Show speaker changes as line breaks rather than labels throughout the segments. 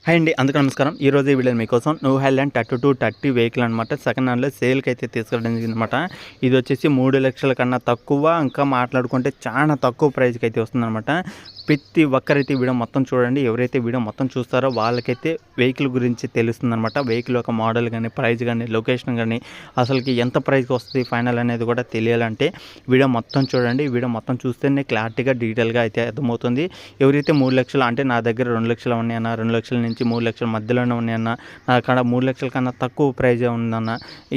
Hi అండి, అందరికీ నమస్కారం. ఈరోజు ఈ వీడియో మీకోసం న్యూ హైలాండ్ 3230 వెహికల్ అనమాట. సెకండ్ హ్యాండ్లో సేల్కి అయితే తీసుకురావడం జరిగిందనమాట. ఇది వచ్చేసి 3 లక్షల కన్నా తక్కువ, ఇంకా మాట్లాడుకుంటే చాలా తక్కువ ప్రైస్కి అయితే వస్తుందన్నమాట. ప్రతి ఒక్కరైతే వీడియో మొత్తం చూడండి. ఎవరైతే వీడియో మొత్తం చూస్తారో వాళ్ళకైతే వెహికల్ గురించి తెలుస్తుందన్నమాట. వెహికల్ యొక్క మోడల్ కానీ, ప్రైస్ కానీ, లొకేషన్ కానీ, అసలుకి ఎంత ప్రైస్కి వస్తుంది ఫైనల్ అనేది కూడా తెలియాలంటే వీడియో మొత్తం చూడండి. వీడియో మొత్తం చూస్తేనే క్లారిటీగా డీటెయిల్గా అయితే అర్థమవుతుంది. ఎవరైతే 3 లక్షలు అంటే నా దగ్గర 2 లక్షలు ఉన్నాయన్న, 2 లక్షల నుంచి 3 లక్షల మధ్యలోనే ఉన్నాయన్న, నా అక్కడ 3 లక్షల కన్నా తక్కువ ప్రైజే ఉందన్న,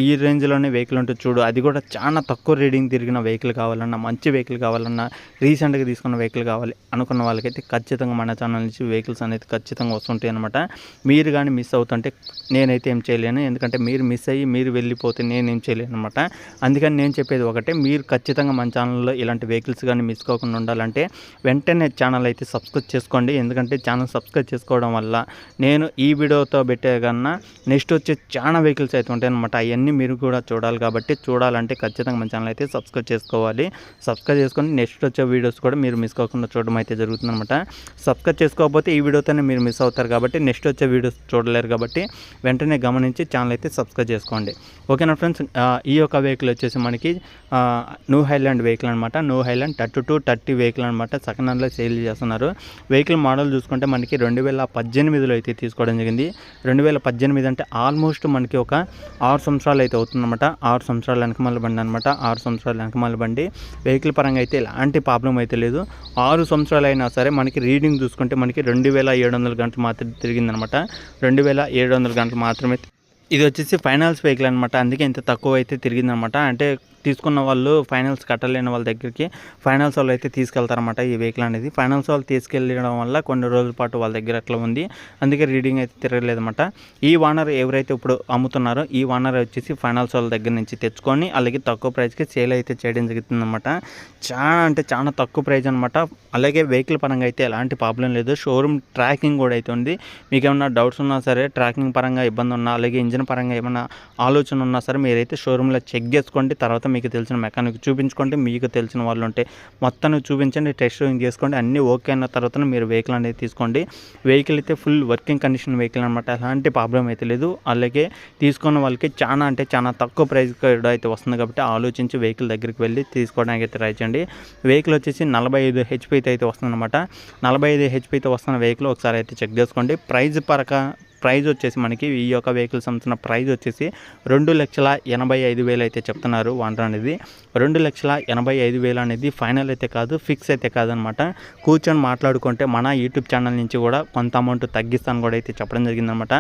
ఈ రేంజ్లోనే వెహికల్ ఉంటుంది చూడు, అది కూడా చాలా తక్కువ రీడింగ్ తిరిగిన వెహికల్ కావాలన్నా, మంచి వెహికల్ కావాలన్నా, రీసెంట్గా తీసుకున్న వెహికల్ కావాలి అనుకున్న వాళ్ళకైతే ఖచ్చితంగా మన ఛానల్ నుంచి వెహికల్స్ అనేది ఖచ్చితంగా వస్తుంటాయి అనమాట. మీరు కానీ మిస్ అవుతుంటే నేనైతే ఏం చేయలేను, ఎందుకంటే మీరు మిస్ అయ్యి మీరు వెళ్ళిపోతే నేనేం చేయలేను అనమాట. అందుకని నేను చెప్పేది ఒకటే, మీరు ఖచ్చితంగా మన ఛానల్లో ఇలాంటి వెహికల్స్ కానీ మిస్ కాకుండా ఉండాలంటే వెంటనే ఛానల్ అయితే సబ్స్క్రైబ్ చేసుకోండి. ఎందుకంటే ఛానల్ సబ్స్క్రైబ్ చేసుకోవడం వల్ల నేను ఈ వీడియోతో పెట్టే కన్నా నెక్స్ట్ వచ్చే చాలా వెహికల్స్ అయితే ఉంటాయి అనమాట. అవన్నీ మీరు కూడా చూడాలి. కాబట్టి చూడాలంటే ఖచ్చితంగా మన ఛానల్ అయితే సబ్స్క్రైబ్ చేసుకోవాలి. సబ్స్క్రైబ్ చేసుకొని నెక్స్ట్ వచ్చే వీడియోస్ కూడా మీరు మిస్ కాకుండా చూడడం అయితే జరుగుతుందన్నమాట. సబ్స్క్రైబ్ చేసుకోకపోతే ఈ వీడియోతోనే మీరు మిస్ అవుతారు. కాబట్టి నెక్స్ట్ వచ్చే వీడియోస్ చూడలేరు. కాబట్టి వెంటనే గమనించి ఛానల్ అయితే సబ్స్క్రైబ్ చేసుకోండి. ఓకేనా ఫ్రెండ్స్, ఈ యొక్క వెహికల్ వచ్చేసి మనకి న్యూ హైలాండ్ వెహికల్ అనమాట. న్యూ హైలాండ్ 3230 వెహికల్ అనమాట. సెకండ్ హ్యాండ్లో సేల్ చేస్తున్నారు. వెహికల్ మోడల్ చూసుకుంటే మనకి 2018లో అయితే తీసుకోవడం జరిగింది. 2018 అంటే ఆల్మోస్ట్ మనకి ఒక 6 సంవత్సరాలు అయితే అవుతుందన్నమాట. 6 సంవత్సరాల వెనకమాల బండి అనమాట. 6 సంవత్సరాల వెనకమాల బండి. వెహికల్ పరంగా అయితే ఎలాంటి ప్రాబ్లం అయితే లేదు. 6 సంవత్సరాలు అయినా సరే మనకి రీడింగ్ చూసుకుంటే మనకి 2700 గంటలు మాత్రమే తిరిగిందనమాట. 2700 గంటలు మాత్రమే. ఇది వచ్చేసి ఫైనాన్స్ వెహికల్ అనమాట. అందుకే ఇంత తక్కువ అయితే తిరిగిందనమాట. అంటే తీసుకున్న వాళ్ళు ఫైనాన్స్ కట్టలేని వాళ్ళ దగ్గరికి ఫైనాన్స్ వాళ్ళు అయితే తీసుకెళ్తారన్నమాట. ఈ వెహికల్ అనేది ఫైనాన్స్ వాళ్ళు తీసుకెళ్ళడం వల్ల కొన్ని రోజుల పాటు వాళ్ళ దగ్గర అట్లా ఉంది. అందుకే రీడింగ్ అయితే తిరగలేదన్నమాట. ఈ ఓనర్ ఎవరైతే ఇప్పుడు అమ్ముతున్నారో ఈ ఓనర్ వచ్చేసి ఫైనాన్స్ వాళ్ళ దగ్గర నుంచి తెచ్చుకొని అలాగే తక్కువ ప్రైస్కి సేల్ అయితే చేయడం జరుగుతుందన్నమాట. చాలా అంటే చాలా తక్కువ ప్రైస్ అనమాట. అలాగే వెహికల్ పరంగా అయితే ఎలాంటి ప్రాబ్లం లేదు. షోరూమ్ ట్రాకింగ్ కూడా అయితే ఉంది. మీకు ఏమైనా డౌట్స్ ఉన్నా సరే, ట్రాకింగ్ పరంగా ఇబ్బంది ఉన్నా, అలాగే ఇంజిన్ పరంగా ఏమైనా ఆలోచన ఉన్నా సరే మీరైతే షోరూంలో చెక్ చేసుకోండి. తర్వాత మీకు తెలిసిన మెకానిక్ చూపించుకోండి. మీకు తెలిసిన వాళ్ళు ఉంటే మొత్తాన్ని చూపించండి, టెస్ట్ డ్రైవింగ్ చేసుకోండి. అన్నీ ఓకే అయిన తర్వాత మీరు వెహికల్ అనేది తీసుకోండి. వెహికల్ అయితే ఫుల్ వర్కింగ్ కండిషన్ వెహికల్ అనమాట. ఎలాంటి ప్రాబ్లం అయితే లేదు. అలాగే తీసుకున్న వాళ్ళకి చాలా అంటే చాలా తక్కువ ప్రైస్ కూడా అయితే వస్తుంది. కాబట్టి ఆలోచించి వెహికల్ దగ్గరికి వెళ్ళి తీసుకోవడానికి అయితే ట్రై చేయండి. వెహికల్ వచ్చేసి 45 హెచ్పీతో అయితే వస్తుందన్నమాట. 45 హెచ్పీతో వస్తున్న వెహికల్ ఒకసారి అయితే చెక్ చేసుకోండి. ప్రైజ్ వచ్చేసి మనకి ఈ యొక్క వెహికల్స్ అమ్ముతున్న ప్రైజ్ వచ్చేసి 2,85,000 అయితే చెప్తున్నారు ఓనర్ అనేది. 2,85,000 అనేది ఫైనల్ అయితే కాదు, ఫిక్స్ అయితే కాదనమాట. కూర్చొని మాట్లాడుకుంటే మన యూట్యూబ్ ఛానల్ నుంచి కూడా కొంత అమౌంట్ తగ్గిస్తాను కూడా అయితే చెప్పడం జరిగిందనమాట.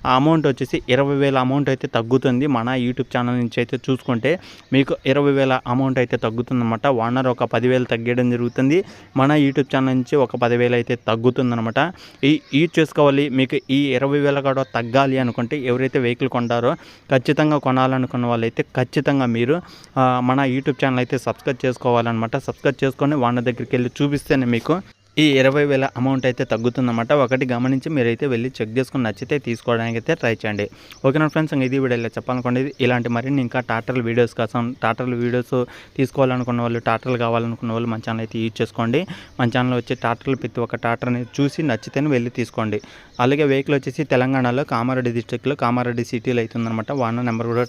ఆ అమౌంట్ వచ్చేసి 20,000 అమౌంట్ అయితే తగ్గుతుంది. మన యూట్యూబ్ ఛానల్ నుంచి అయితే చూసుకుంటే మీకు 20,000 అమౌంట్ అయితే తగ్గుతుందన్నమాట. ఓనర్ ఒక 10,000 తగ్గడం జరుగుతుంది. మన యూట్యూబ్ ఛానల్ నుంచి ఒక 10,000 అయితే తగ్గుతుందన్నమాట. యూజ్ చేసుకోవాలి. మీకు ఈ 20,000 కూడా తగ్గాలి అనుకుంటే ఎవరైతే వెహికల్ కొంటారో ఖచ్చితంగా కొనాలనుకున్న వాళ్ళైతే ఖచ్చితంగా మీరు మన యూట్యూబ్ ఛానల్ అయితే సబ్స్క్రైబ్ చేసుకోవాలన్నమాట. సబ్స్క్రైబ్ చేసుకొని వాళ్ళ దగ్గరికి వెళ్ళి చూపిస్తేనే మీకు ఈ 20,000 అమౌంట్ అయితే తగ్గుతుందన్నమాట. ఒకటి గమనించి మీరైతే వెళ్ళి చెక్ చేసుకుని నచ్చితే తీసుకోవడానికి అయితే ట్రై చేయండి. ఓకేనా ఫ్రెండ్స్, ఇది వీడియోలో చెప్పాలనుకోండి. ఇలాంటి మరిన్ని ఇంకా టాటర్ల వీడియోస్ కోసం, టాటర్ల వీడియోస్ తీసుకోవాలనుకున్న వాళ్ళు, టాటర్లు కావాలనుకున్న వాళ్ళు మన ఛానల్ అయితే యూజ్ చేసుకోండి. మన ఛానల్ వచ్చి టాటర్లు ప్రతి ఒక్క టాటర్ని చూసి నచ్చితేనే వెళ్ళి తీసుకోండి. అలాగే వెహికల్ వచ్చేసి తెలంగాణలో కామారెడ్డి డిస్ట్రిక్ట్లో కామారెడ్డి సిటీలో అవుతుందన్నమాట. వాహన నెంబర్ కూడా